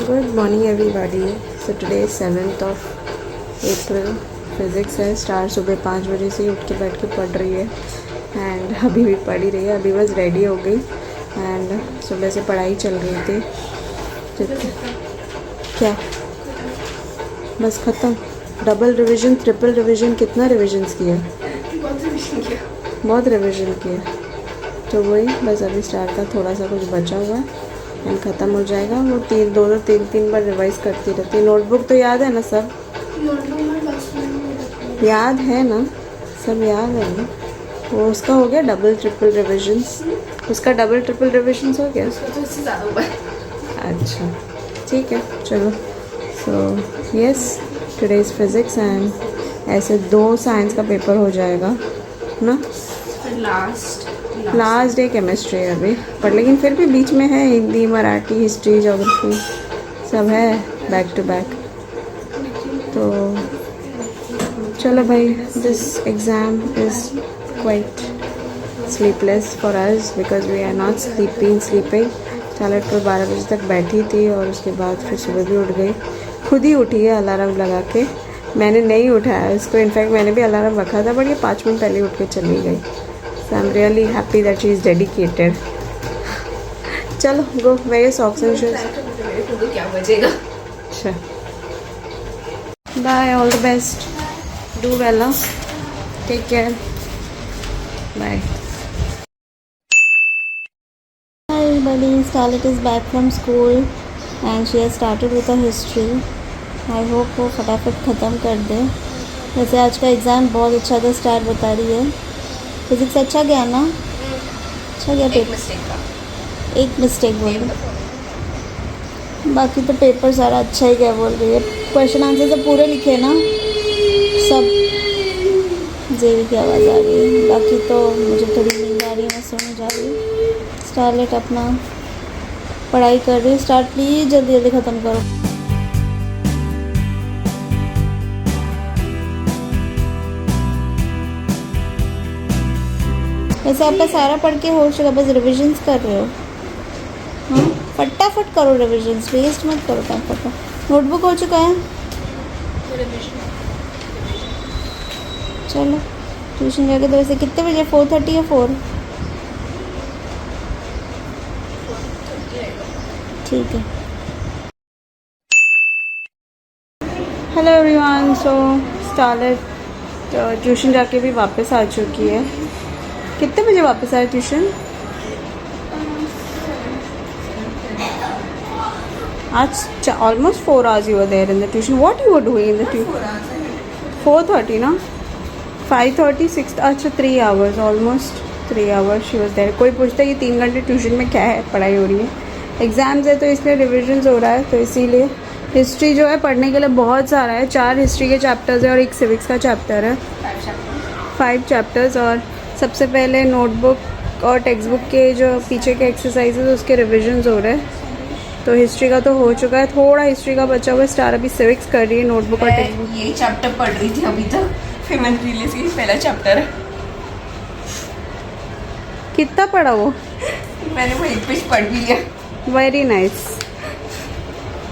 Good morning everybody. So today 7th of April। Physics है। Star सुबह 5 बजे से उठ के बैठ के पढ़ रही है एंड अभी भी पढ़ ही रही है। अभी बस रेडी हो गई एंड सुबह से पढ़ाई चल रही थी। क्या बस ख़त्म? डबल रिवीजन, ट्रिपल रिवीजन, कितना रिवीजन्स किया? बहुत रिवीजन किया। तो वही बस अभी स्टार का थोड़ा सा कुछ बचा हुआ है एंड ख़त्म हो जाएगा। वो तीन बार रिवाइज करती रहती है। नोटबुक तो याद है ना? सब याद है ना? सब याद है ना? वो उसका हो गया डबल ट्रिपल रिविजन्स। उसका डबल ट्रिपल रिविजन्स हो गया। उसका तो इससे ज़्यादा हुआ है। अच्छा ठीक है, चलो। So yes, today is physics and ऐसे 2 साइंस का पेपर हो जाएगा ना। लास्ट डे केमिस्ट्री है अभी, पर लेकिन फिर भी बीच में है हिंदी, मराठी, हिस्ट्री, ज्योग्राफी, सब है बैक टू बैक। तो चलो भाई, this exam is quite sleepless for us because we are not sleeping. Toilet पर 12 बजे तक बैठी थी और उसके बाद फिर सुबह भी उठ गई। खुद ही उठी है अलार्म लगा के, मैंने नहीं उठाया इसको। इनफैक्ट मैंने भी अलार्म रखा था बट ये 5 मिनट पहले उठ के चली गई। So I'm really happy that she is dedicated. चलो go wear your socks and shoes. क्या बचेगा? अच्छा, bye, all the best, do well, take care, bye. Hi everybody, Starlet is back from school and she has started with a history. I hope वो फटाफट ख़त्म कर दे। वैसे आज का एग्ज़ाम बहुत अच्छा था, स्टार बता रही है। फिज़िक्स अच्छा गया ना? अच्छा गया पेपर? एक मिस्टेक बोल रही, बाकी तो पेपर सारा अच्छा ही गया बोल रही है। क्वेश्चन आंसर सब पूरे लिखे ना सब? जेवी की आवाज़ आ रही है। बाकी तो मुझे थोड़ी नींद आ रही है, मैं सोने जा रही हूँ। स्टारलेट अपना पढ़ाई कर रही है। स्टार प्लीज़ जल्दी जल्दी ख़त्म करो। वैसे आपका सारा पढ़ के हो चुका, बस रिविजन्स कर रहे हो। हाँ, फटाफट करो रिविजन्स, वेस्ट मत करो टाइम। फटाफट नोटबुक हो चुका है। चलो ट्यूशन जाके। तो वैसे कितने बजे? 4:30 या 4? ठीक है। हेलो एवरीवन, सो स्टारलेट ट्यूशन जाके भी वापस आ चुकी है। कितने बजे वापस आए ट्यूशन? आज almost 4 hours you were there in the tuition. What you were doing in the tuition? 4:30 ना? 5:30, 6, अच्छा 3 hours, almost 3 hours she was there. कोई पूछता है कि 3 घंटे ट्यूशन में क्या है, पढ़ाई हो रही है? एग्ज़ाम्स है तो इसलिए रिविजन्स हो रहा है, तो इसीलिए। हिस्ट्री जो है पढ़ने के लिए बहुत सारा है। 4 हिस्ट्री के चैप्टर्स है और 1 सिविक्स का चैप्टर है। 5 चैप्टर्स। और सबसे पहले नोटबुक और टेक्स्ट बुक के जो पीछे के एक्सरसाइजेज उसके रिविजन्स हो रहे हैं। तो हिस्ट्री का तो हो चुका है, थोड़ा हिस्ट्री का बचा हुआ है। स्टार अभी सिविक्स कर रही है, नोटबुक और टेक्स्ट बुक। ये चैप्टर पढ़ रही थी अभी तक, फिर मैंने रिलीज की पहला चैप्टर है। कितना पढ़ा वो? मैंने वो एक पेज पढ़ भी लिया। वेरी नाइस,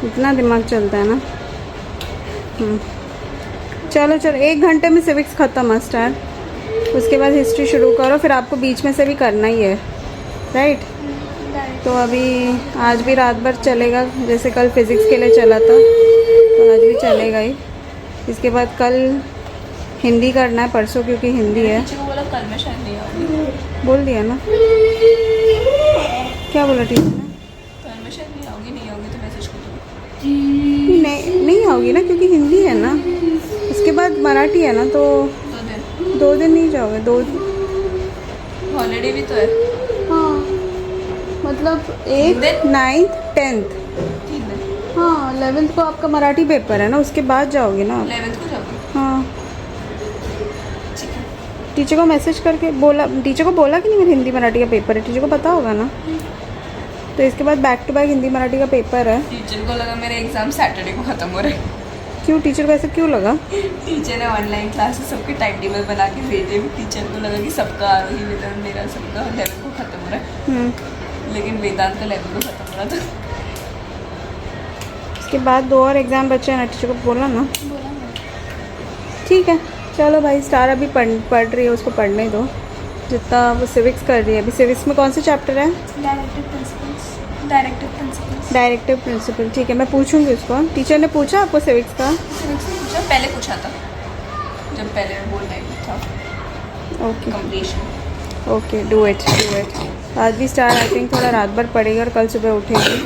इतना दिमाग चलता है ना। चलो 1 घंटे में सिविक्स ख़त्म है स्टार। उसके बाद हिस्ट्री शुरू करो, फिर आपको बीच में से भी करना ही है, राइट? तो अभी आज भी रात भर चलेगा, जैसे कल फिज़िक्स के लिए चला था तो आज भी चलेगा ही। इसके बाद कल हिंदी करना है, परसों क्योंकि हिंदी है। बोला कल मैं शायद नहीं आऊँगी। बोल दिया ना? क्या बोला टीचर ने? कल मैं शायद नहीं आऊँगी तो मैसेज कर दूँगी। नहीं आओगी ना, क्योंकि हिंदी है ना। उसके बाद मराठी है ना, तो 2 दिन नहीं जाओगे। 2 हॉलीडे भी तो है। हाँ, मतलब 8th 9th 10th। हाँ, 11th को आपका मराठी पेपर है ना, उसके बाद जाओगे ना। 11th को जाओगे? हाँ, टीचर को मैसेज करके बोला, टीचर को बोला कि नहीं मेरे हिंदी मराठी का पेपर है, टीचर को पता होगा ना। तो इसके बाद back to back Hindi Marathi का पेपर है। टीचर को लगा मेरे एग्ज़ाम सैटरडे को ख़त्म हो रहे। क्यों? टीचर को ऐसा क्यों लगा? टीचर ने ऑनलाइन क्लासेस सबके टाइम टेबल बना के भेजे। टीचर को लगा कि सबका आरोही वेदांत, मेरा सबका 11 को ख़त्म हो रहा है। लेकिन वेदांत का 11 को ख़त्म हो रहा था। इसके बाद 2 और एग्ज़ाम बचे हैं ना, टीचर को बोला ना। ठीक है चलो भाई, स्टार अभी पढ़ रही है, उसको पढ़ने दो जितना वो सिविक्स कर रही है। अभी सिविक्स में कौन से चैप्टर है? Directive principle. ठीक है, मैं पूछूंगी उसको। टीचर ने पूछा आपको सिविक्स का? पहले पूछा था जब पहले बोल रही था। Okay completion. Okay, do it. आज भी स्टार आई थिंक थोड़ा रात भर पढ़ेगी और कल सुबह उठेगी।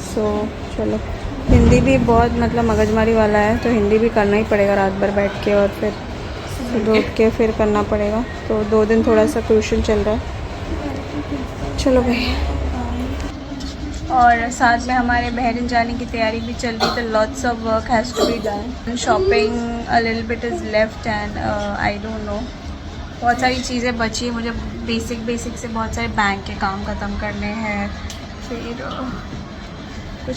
सो चलो, हिंदी भी बहुत मतलब मगजमारी वाला है, तो हिंदी भी करना ही पड़ेगा रात भर बैठ के, और फिर सुबह उठ के फिर करना पड़ेगा। तो 2 दिन थोड़ा सा क्रूशियल चल रहा है। चलो भाई, और साथ में हमारे बहरीन जाने की तैयारी भी चल रही, तो lots of work has to be done. Shopping a little bit is left and I don't know, बहुत सारी चीज़ें बची हैं मुझे। बेसिक से बहुत सारे बैंक के काम ख़त्म करने हैं, फिर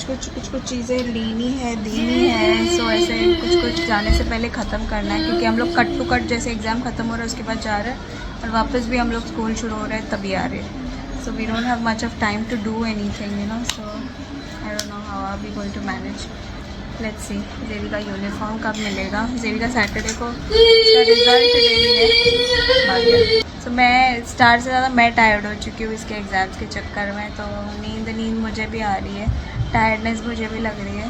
कुछ चीज़ें लेनी है, देनी है। सो ऐसे कुछ जाने से पहले ख़त्म करना है, क्योंकि हम लोग कट टू कट जैसे एग्ज़ाम ख़त्म हो रहा है उसके बाद जा रहे हैं, और वापस भी हम लोग स्कूल शुरू हो रहे हैं तभी आ रहे हैं। So we don't have much of time to do anything, you know. So I don't know how are we going to manage. Let's see. जेवी का यूनिफॉर्म कब मिलेगा? जेवी का सैटरडे को रिजल्ट देनी है। So मैं स्टार से ज़्यादा मैं टायर्ड हो चुकी हूँ इसके एग्ज़ाम्स के चक्कर में, तो नींद मुझे भी आ रही है, टायर्डनेस मुझे भी लग रही है।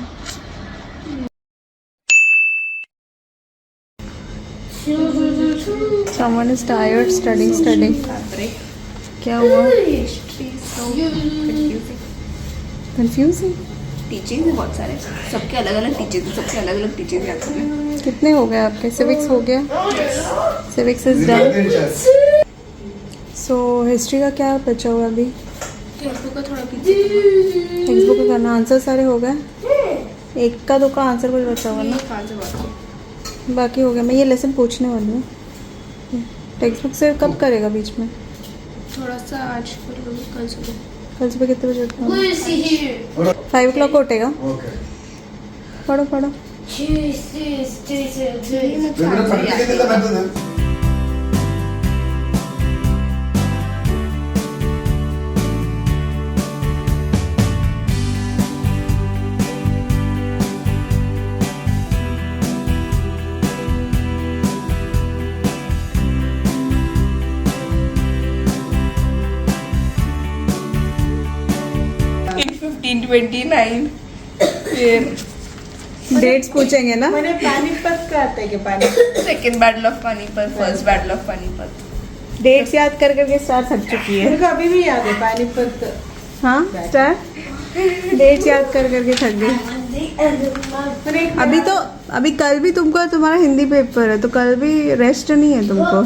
Someone is tired studying. क्या हुआ? कंफ्यूजिंग टीचिंग बहुत सारे, सबके अलग अलग टीचर्स आते हैं। कितने हो गए आपके? सिविक्स हो गया? Civics is done. So history का क्या बचा हुआ अभी? टेक्स्ट बुक का थोड़ा पीछे, टेक्स्ट बुक का करना। आंसर सारे हो गए? एक का 2 का आंसर कुछ बचा हुआ ना? बाकी हो गया। मैं ये लेसन पूछने वाली हूँ, टेक्स्ट बुक से कब करेगा बीच में? थोड़ा सा आज कर लूँगी, कल सुबह कितने बजे उठना? 5 o'clock उठेगा? पढ़ो। in 1529 फिर डेट्स पूछेंगे ना? मैंने पानीपत का आता है कि second battle of Panipat, first battle of Panipat. Dates याद करके स्टार थक चुकी है। मेरे को अभी भी याद है पानीपत। हाँ स्टार, डेट्स याद करके थक गई। अभी कल भी तुमको, तुम्हारा हिंदी पेपर है, तो कल भी रेस्ट नहीं है तुमको।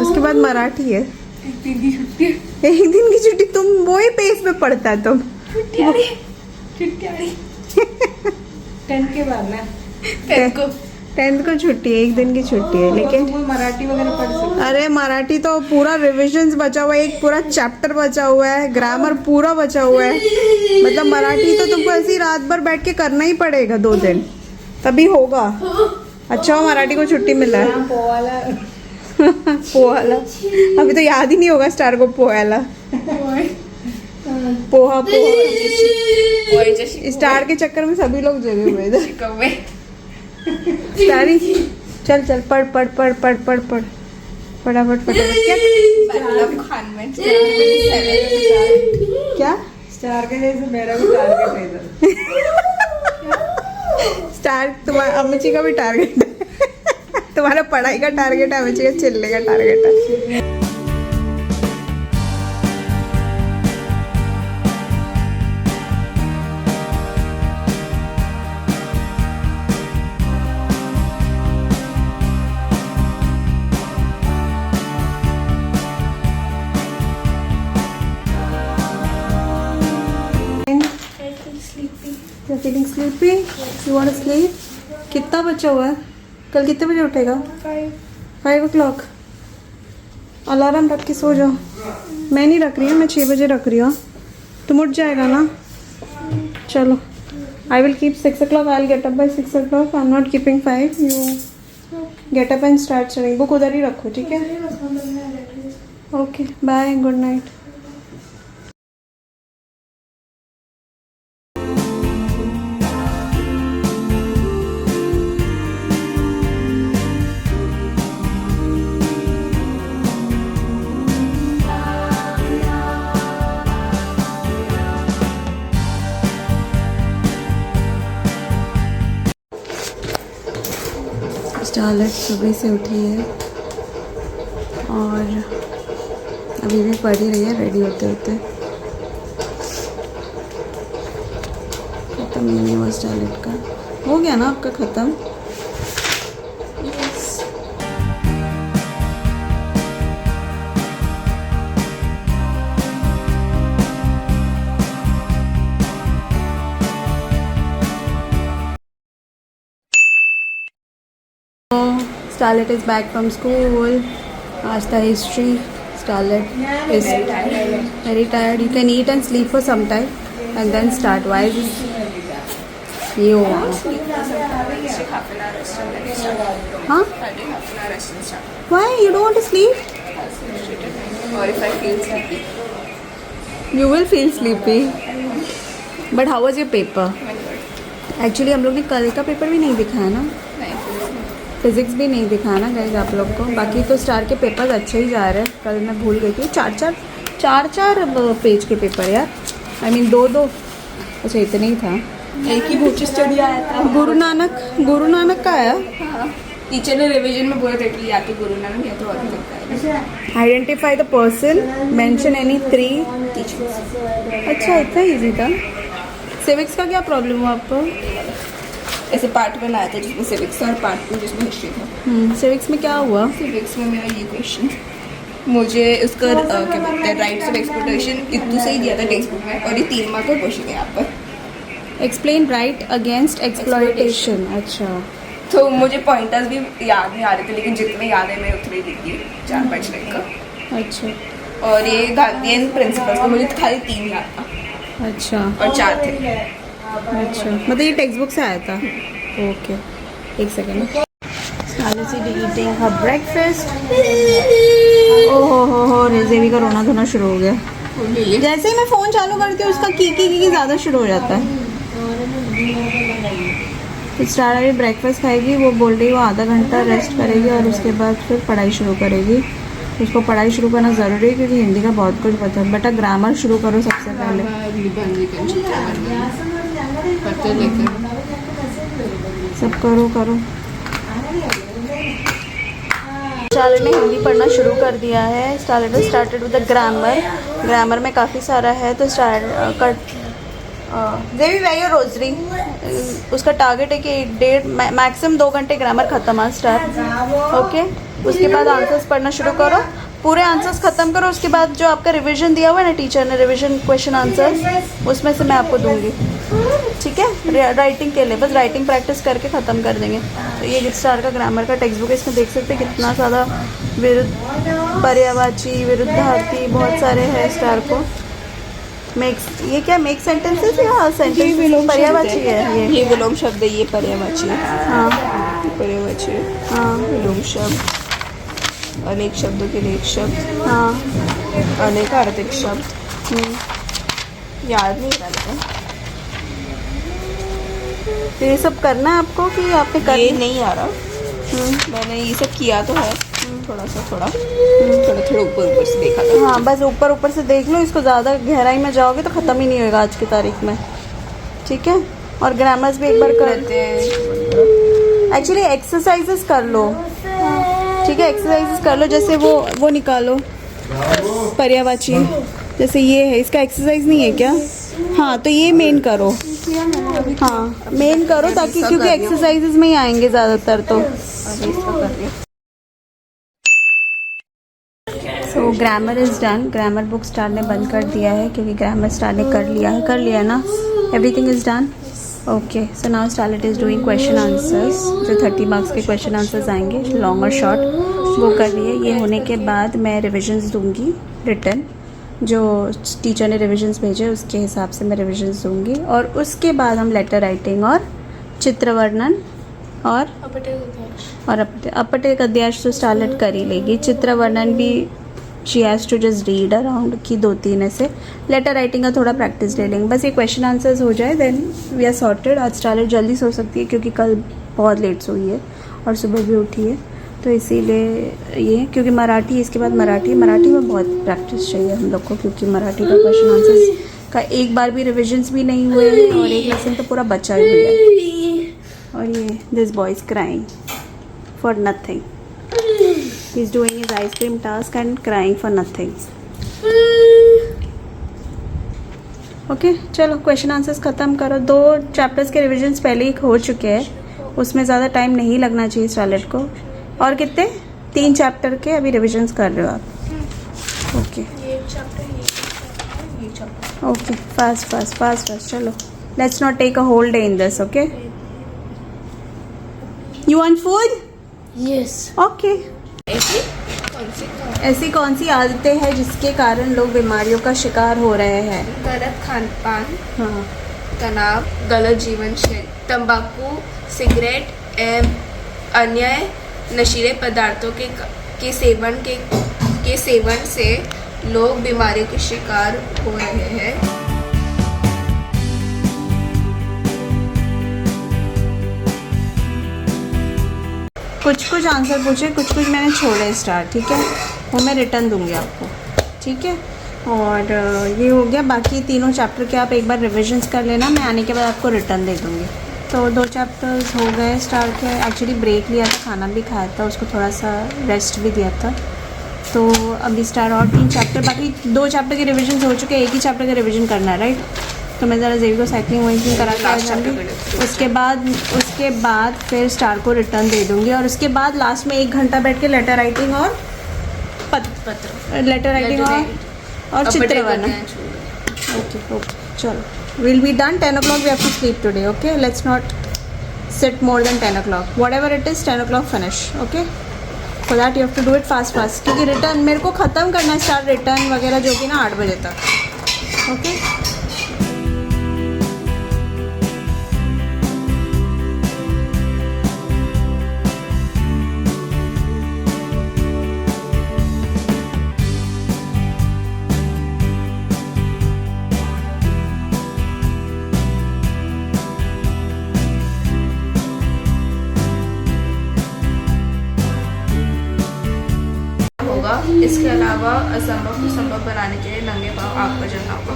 उसके बाद मराठी है। एक दिन की छुट्टी, एक दिन की छुट्टी। तुम वही पेस में पढ़ता है तुम। छुट्टी आ रही 10 के बाद ना, 10th को छुट्टी है, एक दिन की छुट्टी है। लेकिन तुम मराठी वगैरह पढ़ सकते। अरे मराठी तो पूरा रिविजन्स बचा हुआ है, एक पूरा चैप्टर बचा हुआ है, ग्रामर पूरा बचा हुआ है। मतलब मराठी तो तुमको ऐसे ही रात भर बैठ के करना ही पड़ेगा 2 दिन, तभी होगा। अच्छा हो मराठी को छुट्टी मिला है। पोहाला अभी तो याद ही नहीं होगा स्टार को। पोहाला पोहा स्टार के चक्कर में सभी लोग जगे हुए इधर। स्टारी चल पढ़ फटाफट। क्या स्टार के जैसे मेरा भी टारगेट है इधर। स्टार तुम्हारा अम्मी का भी टारगेट है। तुम्हारा पढ़ाई का टारगेट है, अम्मी का चिल्ले का टारगेट है। You're feeling sleepy? You want to sleep? कितना बचा हुआ है? कल कितने बजे उठेगा? 5 o'clock। अलार्म रख के सो जाओ। मैं नहीं रख रही हूँ, मैं 6 बजे रख रही हूँ। तुम उठ जाएगा ना? चलो। I will keep 6 o'clock. I'll get up by 6 o'clock. I'm not keeping 5. You get up and start studying. Book उधर ही रखो, ठीक है? Okay. Bye. Good night. Scarlett सुबह से उठी है और अभी भी पढ़ ही रही है रेडी होते होते। ख़त्म ही नहीं हुआ स्कारलेट का। हो गया ना आपका ख़त्म? Starlet is back from school. आज था history. Starlet is very tired. You can eat and sleep for some time and then start. Why is this? You. Huh? Why you don't want to sleep? Or if I feel sleepy. You will feel sleepy. But how was your paper? Actually हम लोग ने कल का paper भी नहीं दिखाया ना, physics भी नहीं दिखाया ना गाइस आप लोग को। बाकी तो स्टार के पेपर्स अच्छे ही जा रहे हैं। कल मैं भूल गई थी चार पेज के पेपर यार। आई मीन दो अच्छा इतने ही था। एक ही बुक स्टडी आया था। गुरु नानक का आया। टीचर ने रिवीजन में बोला था कि या तो गुरु नानक या तो अभी तक का। Identify the person, mention any 3 teachers. अच्छा इतना इजी था। सिविक्स का क्या प्रॉब्लम हुआ आपको? ऐसे पार्ट बनाया था जिसमें सिविक्स और पार्ट में जिसमें हिस्ट्री था। सिविक्स में क्या हुआ? सिविक्स में मेरा ये क्वेश्चन, मुझे उसका क्या बोलते हैं राइट्स ऑफ एक्सप्लॉयटेशन इतू से ही दिया था टेक्स्ट बुक में और ये 3 मार्क का क्वेश्चन है यहाँ पर। Explain right against exploitation. अच्छा तो मुझे पॉइंटर्स भी याद नहीं आ रहे थे, लेकिन जितने याद है मैं उतने ही लिख दिए 4-5 लाइन का। अच्छा और ये गांधीयन प्रिंसिपल्स का मुझे खाली 3 याद था अच्छा और 4 थे। अच्छा मतलब ये टेक्स्ट बुक से आया था। ओके एक सेकेंड। ईटिंग हर ब्रेकफास्ट। ओहो रेजेवी का रोना धोना शुरू हो गया। जैसे ही मैं फ़ोन चालू करती हूँ उसका की ज़्यादा शुरू हो जाता है। तो स्टार अभी ब्रेकफास्ट खाएगी। वो बोल रही है वो आधा घंटा रेस्ट करेगी और उसके बाद फिर पढ़ाई शुरू करेगी। उसको पढ़ाई शुरू करना ज़रूरी है क्योंकि हिंदी का बहुत कुछ पता है। बेटा ग्रामर शुरू करो सबसे पहले। सब करो। स्टारलेट ने हिंदी पढ़ना शुरू कर दिया है। स्टारलेट ने स्टार्टेड विद द ग्रामर में काफ़ी सारा है। तो देवी वही है रोजरी। उसका टारगेट है कि 1.5 मैक्सिमम 2 घंटे ग्रामर ख़त्म है स्टार। ओके उसके बाद आंसर्स पढ़ना शुरू करो। पूरे आंसर्स ख़त्म करो। उसके बाद जो आपका रिवीजन दिया हुआ है ना टीचर ने, रिवीजन क्वेश्चन आंसर्स, उसमें से मैं आपको दूंगी। ठीक है राइटिंग के लिए बस राइटिंग प्रैक्टिस करके ख़त्म कर देंगे। तो ये स्टार का ग्रामर का टेक्स्ट बुक है। इसमें देख सकते हैं कितना ज़्यादा पर्यायवाची, विरुद्धार्थी बहुत सारे हैं स्टार को। ये क्या मेक सेंटेंसेस या सेंटेंस? पर्यायवाची है ये विलोम शब्द है। ये पर्यायवाची है। हाँ पर्यायवाची है। हाँ विलोम शब्द अनेक शब्दों के लिए एक शब्द। हाँ अनेकार्थक शब्द। याद नहीं रहा। तो ये सब करना है आपको कि आपने कर ये नहीं आ रहा। मैंने ये सब किया तो है थोड़ा ऊपर से देखा था। हाँ बस ऊपर से देख लो। इसको ज़्यादा गहराई में जाओगे तो ख़त्म ही नहीं होगा आज की तारीख में। ठीक है और ग्रामर्स भी एक बार कर लेते हैं। एक्चुअली एक्सरसाइजेस कर लो। ठीक है एक्सरसाइजेस कर लो। जैसे वो निकालो पर्यायवाची। जैसे ये है इसका एक्सरसाइज नहीं है क्या? हाँ तो ये मेन करो। हाँ मेन करो ताकि क्योंकि एक्सरसाइजेस में ही आएंगे ज़्यादातर। तो so grammar is done. Grammar book star ने बंद कर दिया है क्योंकि ग्रामर स्टार ने कर लिया ना। Everything is done. Okay so now starlet is doing question answers. जो 30 मार्क्स के क्वेश्चन आंसर्स आएंगे लॉन्ग और शॉर्ट वो कर रही है। ये होने के बाद मैं रिविजन्स दूंगी रिटन। जो टीचर ने रिविजन्स भेजे उसके हिसाब से मैं रिविजन्स दूंगी। और उसके बाद हम लेटर राइटिंग और चित्र वर्णन और अपटे अध्याय तो स्टारलेट कर ही लेगी। चित्र वर्णन भी she has to just read around की 2-3 ऐसे। लेटर राइटिंग का थोड़ा प्रैक्टिस ले लेंगे। बस ये क्वेश्चन आंसर्स हो जाए देन वी आर सॉर्टेड। आज स्टारलेट जल्दी सो सकती है क्योंकि कल बहुत लेट सोई है और सुबह भी उठी है। तो इसीलिए ये क्योंकि मराठी इसके बाद मराठी में बहुत प्रैक्टिस चाहिए हम लोग को क्योंकि मराठी का क्वेश्चन आंसर्स का एक बार भी रिविजन्स भी नहीं हुए हैं और एक लेसन तो पूरा बचा ही हुआ है। और ये this boy is crying. for nothing. He's doing his ice cream task and crying for nothing. Okay चलो क्वेश्चन आंसर्स ख़त्म करो. 2 चैप्टर्स के रिविजन्स पहले ही हो चुके हैं, उसमें ज़्यादा टाइम नहीं लगना चाहिए स्टारलेट को. और कितने 3 चैप्टर के अभी रिविजन्स कर रहे हो आप. ओके ओके फास्ट चलो. Let's not take a whole day in this. Okay you want food. Yes. Okay. ऐसी कौन सी आदतें हैं जिसके कारण लोग बीमारियों का शिकार हो रहे हैं. गलत खान पान, हाँ तनाव, गलत जीवन शैली, तंबाकू, सिगरेट एवं अन्य नशीले पदार्थों के सेवन से लोग बीमारियों के शिकार हो रहे हैं. कुछ आंसर पूछे, कुछ मैंने छोड़े स्टार. ठीक है वो मैं रिटर्न दूंगी आपको. ठीक है और ये हो गया. बाकी तीनों चैप्टर के आप एक बार रिविजन्स कर लेना, मैं आने के बाद आपको रिटर्न दे दूंगी. तो 2 चैप्टर्स हो गए स्टार के. एक्चुअली ब्रेक लिया था, खाना भी खाया था, उसको थोड़ा सा रेस्ट भी दिया था. तो अभी स्टार और 3 चैप्टर बाकी. 2 चैप्टर के रिविजन हो चुके, एक ही चैप्टर का रिविजन करना है राइट. तो मैं ज़रा जेबी को साइकिलिंग वाइकिलिंग करा के आ जाऊँगी. उसके बाद फिर स्टार को रिटर्न दे दूँगी. और उसके बाद लास्ट में 1 घंटा बैठ के लेटर राइटिंग और लेटर राइटिंग और चित्र बना. ओके चलो will be done. 10 o'clock we have to sleep today. Okay let's not sit more than 10 o'clock. Whatever it is 10 o'clock finish. Okay for that you have to do it fast क्योंकि return मेरे को ख़त्म करना है. Star return वगैरह जो भी ना 8 बजे तक. ओके होगा. इसके अलावा असंभव को संभव बनाने के लिए नंगे पाँव आग पर चलना होगा.